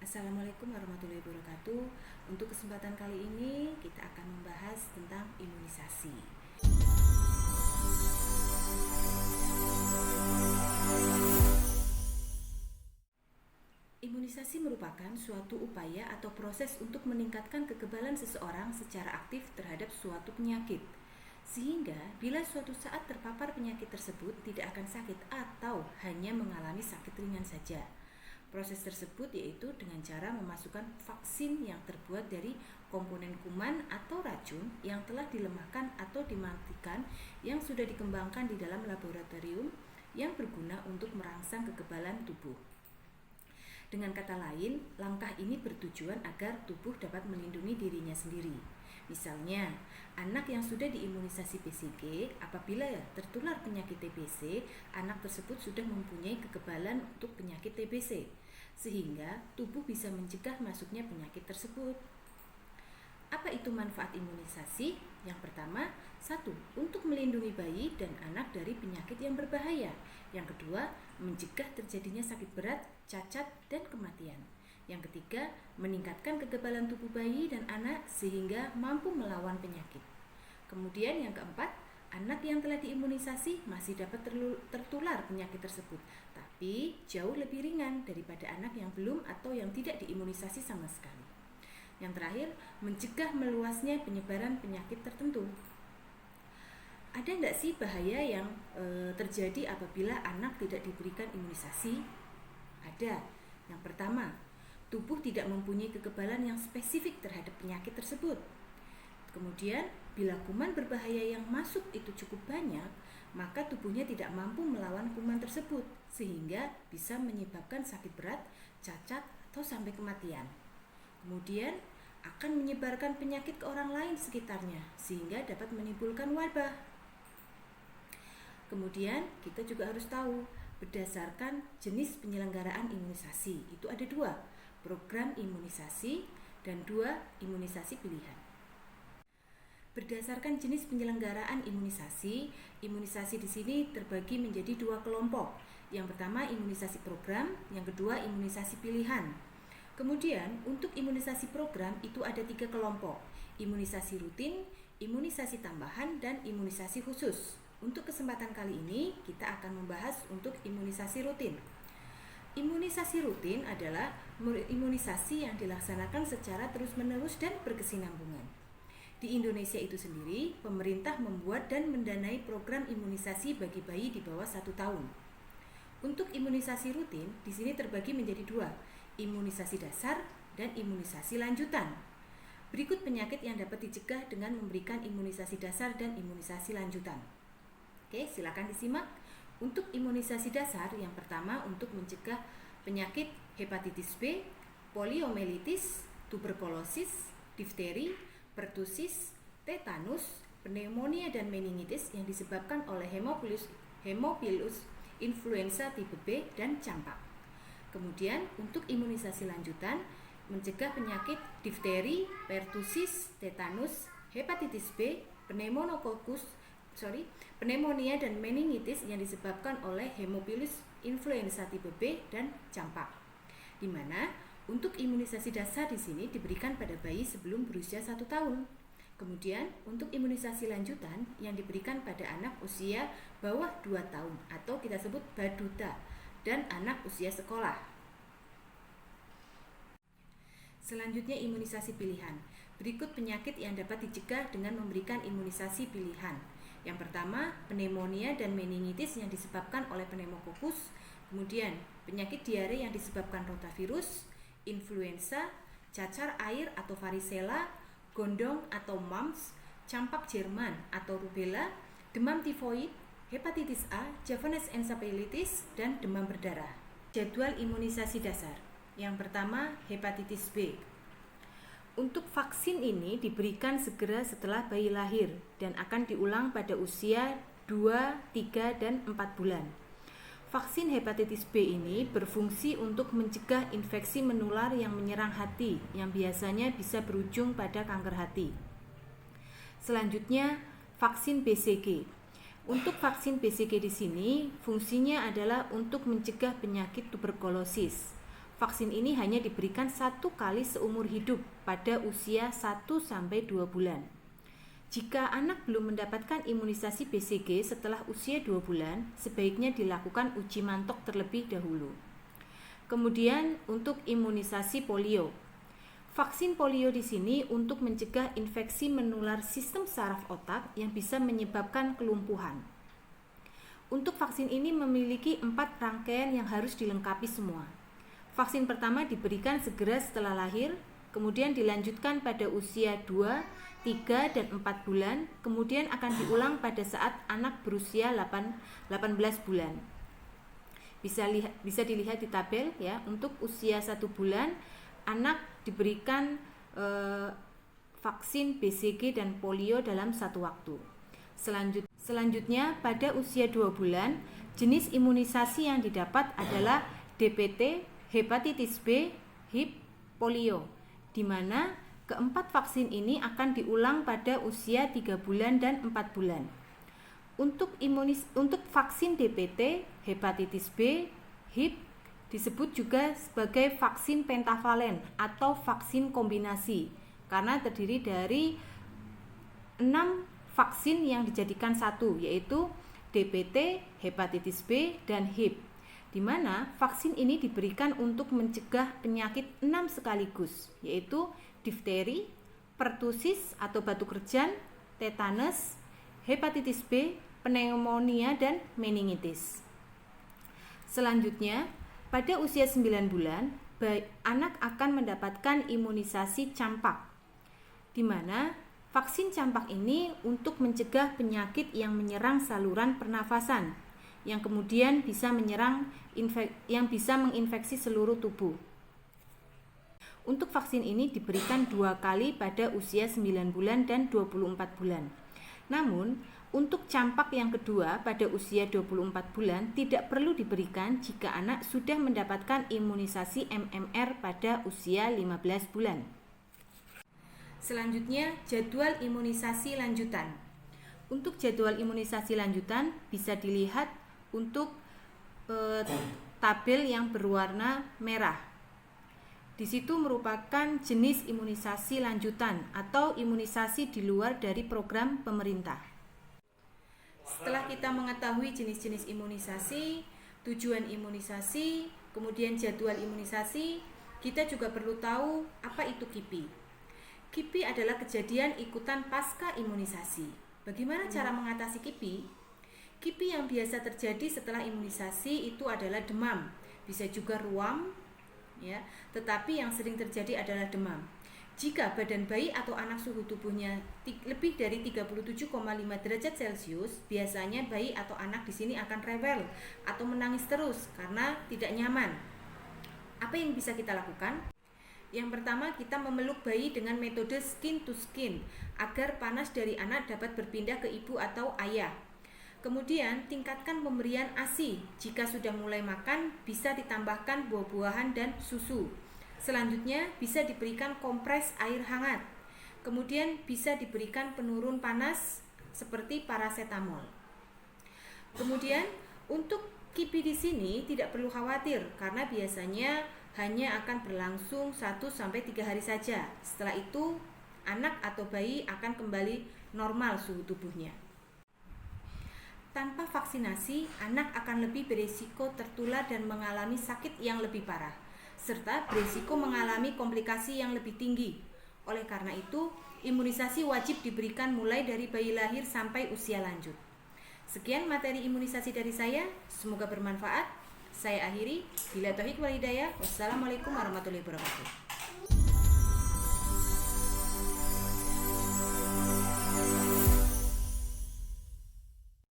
Assalamualaikum warahmatullahi wabarakatuh. Untuk kesempatan kali ini kita akan membahas tentang imunisasi. Imunisasi merupakan suatu upaya atau proses untuk meningkatkan kekebalan seseorang secara aktif terhadap suatu penyakit, sehingga bila suatu saat terpapar penyakit tersebut tidak akan sakit atau hanya mengalami sakit ringan saja. Proses tersebut yaitu dengan cara memasukkan vaksin yang terbuat dari komponen kuman atau racun yang telah dilemahkan atau dimatikan yang sudah dikembangkan di dalam laboratorium yang berguna untuk merangsang kekebalan tubuh. Dengan kata lain, langkah ini bertujuan agar tubuh dapat melindungi dirinya sendiri. Misalnya, anak yang sudah diimunisasi BCG, apabila tertular penyakit TBC, anak tersebut sudah mempunyai kekebalan untuk penyakit TBC, sehingga tubuh bisa mencegah masuknya penyakit tersebut. Apa itu manfaat imunisasi? Yang pertama, 1. Untuk melindungi bayi dan anak dari penyakit yang berbahaya. Yang kedua, mencegah terjadinya sakit berat, cacat, dan kematian. Yang ketiga, meningkatkan kekebalan tubuh bayi dan anak sehingga mampu melawan penyakit. Kemudian yang keempat, anak yang telah diimunisasi masih dapat tertular penyakit tersebut, tapi jauh lebih ringan daripada anak yang belum atau yang tidak diimunisasi sama sekali. Yang terakhir, mencegah meluasnya penyebaran penyakit tertentu. Ada enggak sih bahaya yang terjadi apabila anak tidak diberikan imunisasi? Ada. Yang pertama, tubuh tidak mempunyai kekebalan yang spesifik terhadap penyakit tersebut. Kemudian, bila kuman berbahaya yang masuk itu cukup banyak, maka tubuhnya tidak mampu melawan kuman tersebut, sehingga bisa menyebabkan sakit berat, cacat, atau sampai kematian. Kemudian, akan menyebarkan penyakit ke orang lain sekitarnya, sehingga dapat menimbulkan wabah. Kemudian, kita juga harus tahu, berdasarkan jenis penyelenggaraan imunisasi, itu ada 2, program imunisasi dan 2 imunisasi pilihan. Berdasarkan jenis penyelenggaraan imunisasi, imunisasi di sini terbagi menjadi 2 kelompok. Yang pertama imunisasi program, yang kedua imunisasi pilihan. Kemudian untuk imunisasi program itu ada 3 kelompok, imunisasi rutin, imunisasi tambahan, dan imunisasi khusus. Untuk kesempatan kali ini kita akan membahas untuk imunisasi rutin. Imunisasi rutin adalah imunisasi yang dilaksanakan secara terus-menerus dan berkesinambungan. Di Indonesia itu sendiri, pemerintah membuat dan mendanai program imunisasi bagi bayi di bawah 1 tahun. Untuk imunisasi rutin, di sini terbagi menjadi 2, imunisasi dasar dan imunisasi lanjutan. Berikut penyakit yang dapat dicegah dengan memberikan imunisasi dasar dan imunisasi lanjutan. Oke, silakan disimak. Untuk imunisasi dasar, yang pertama untuk mencegah penyakit hepatitis B, poliomyelitis, tuberkulosis, difteri, pertusis, tetanus, pneumonia dan meningitis yang disebabkan oleh Haemophilus influenza tipe B dan campak. Kemudian untuk imunisasi lanjutan mencegah penyakit difteri, pertusis, tetanus, hepatitis B, pneumonia dan meningitis yang disebabkan oleh Haemophilus influenza tipe B dan campak. Di mana untuk imunisasi dasar di sini diberikan pada bayi sebelum berusia 1 tahun. Kemudian untuk imunisasi lanjutan yang diberikan pada anak usia bawah 2 tahun atau kita sebut baduta dan anak usia sekolah. Selanjutnya imunisasi pilihan. Berikut penyakit yang dapat dicegah dengan memberikan imunisasi pilihan. Yang pertama, pneumonia dan meningitis yang disebabkan oleh pneumococcus. Kemudian, penyakit diare yang disebabkan rotavirus, influenza, cacar air atau varicella, gondong atau mumps, campak Jerman atau rubella, demam tifoid, hepatitis A, Javanese encephalitis, dan demam berdarah. Jadwal imunisasi dasar. Yang pertama, hepatitis B. Untuk vaksin ini diberikan segera setelah bayi lahir dan akan diulang pada usia 2, 3, dan 4 bulan. Vaksin hepatitis B ini berfungsi untuk mencegah infeksi menular yang menyerang hati yang biasanya bisa berujung pada kanker hati. Selanjutnya, vaksin BCG. Untuk vaksin BCG di sini fungsinya adalah untuk mencegah penyakit tuberkulosis. Vaksin ini hanya diberikan 1 kali seumur hidup pada usia 1-2 bulan. Jika anak belum mendapatkan imunisasi BCG setelah usia 2 bulan, sebaiknya dilakukan uji mantok terlebih dahulu. Kemudian untuk imunisasi polio. Vaksin polio di sini untuk mencegah infeksi menular sistem saraf otak yang bisa menyebabkan kelumpuhan. Untuk vaksin ini memiliki 4 rangkaian yang harus dilengkapi semua. Vaksin pertama diberikan segera setelah lahir, kemudian dilanjutkan pada usia 2, 3, dan 4 bulan, kemudian akan diulang pada saat anak berusia 18 bulan. Bisa dilihat di tabel ya, untuk usia 1 bulan anak diberikan vaksin BCG dan polio dalam satu waktu. Selanjutnya pada usia 2 bulan, jenis imunisasi yang didapat adalah DPT, hepatitis B, HIV, polio, di mana keempat vaksin ini akan diulang pada usia 3 bulan dan 4 bulan. Untuk vaksin DPT, hepatitis B, HIV disebut juga sebagai vaksin pentavalen atau vaksin kombinasi karena terdiri dari 6 vaksin yang dijadikan satu, yaitu DPT, hepatitis B, dan HIV, di mana vaksin ini diberikan untuk mencegah penyakit 6 sekaligus, yaitu difteri, pertusis atau batuk kerjan, tetanus, hepatitis B, pneumonia, dan meningitis. Selanjutnya, pada usia 9 bulan, anak akan mendapatkan imunisasi campak, di mana vaksin campak ini untuk mencegah penyakit yang menyerang saluran pernafasan, yang kemudian bisa menginfeksi seluruh tubuh. Untuk vaksin ini diberikan 2 kali pada usia 9 bulan dan 24 bulan. Namun, untuk campak yang kedua pada usia 24 bulan tidak perlu diberikan jika anak sudah mendapatkan imunisasi MMR pada usia 15 bulan. Selanjutnya, jadwal imunisasi lanjutan. Untuk jadwal imunisasi lanjutan bisa dilihat untuk tabel yang berwarna merah. Di situ merupakan jenis imunisasi lanjutan atau imunisasi di luar dari program pemerintah. Setelah kita mengetahui jenis-jenis imunisasi, tujuan imunisasi, kemudian jadwal imunisasi, kita juga perlu tahu apa itu KIPI. KIPI adalah kejadian ikutan pasca imunisasi. Bagaimana cara mengatasi KIPI? KIPI yang biasa terjadi setelah imunisasi itu adalah demam, bisa juga ruam, ya, tetapi yang sering terjadi adalah demam. Jika badan bayi atau anak suhu tubuhnya lebih dari 37,5 derajat Celcius, biasanya bayi atau anak di sini akan rewel atau menangis terus karena tidak nyaman. Apa yang bisa kita lakukan? Yang pertama, kita memeluk bayi dengan metode skin to skin agar panas dari anak dapat berpindah ke ibu atau ayah. Kemudian, tingkatkan pemberian ASI. Jika sudah mulai makan, bisa ditambahkan buah-buahan dan susu. Selanjutnya, bisa diberikan kompres air hangat. Kemudian, bisa diberikan penurun panas seperti paracetamol. Kemudian, untuk KIPI di sini tidak perlu khawatir karena biasanya hanya akan berlangsung 1-3 hari saja. Setelah itu, anak atau bayi akan kembali normal suhu tubuhnya. Tanpa vaksinasi, anak akan lebih berisiko tertular dan mengalami sakit yang lebih parah, serta berisiko mengalami komplikasi yang lebih tinggi. Oleh karena itu, imunisasi wajib diberikan mulai dari bayi lahir sampai usia lanjut. Sekian materi imunisasi dari saya, semoga bermanfaat. Saya akhiri, bila taufiq wal hidayah. Wassalamualaikum warahmatullahi wabarakatuh.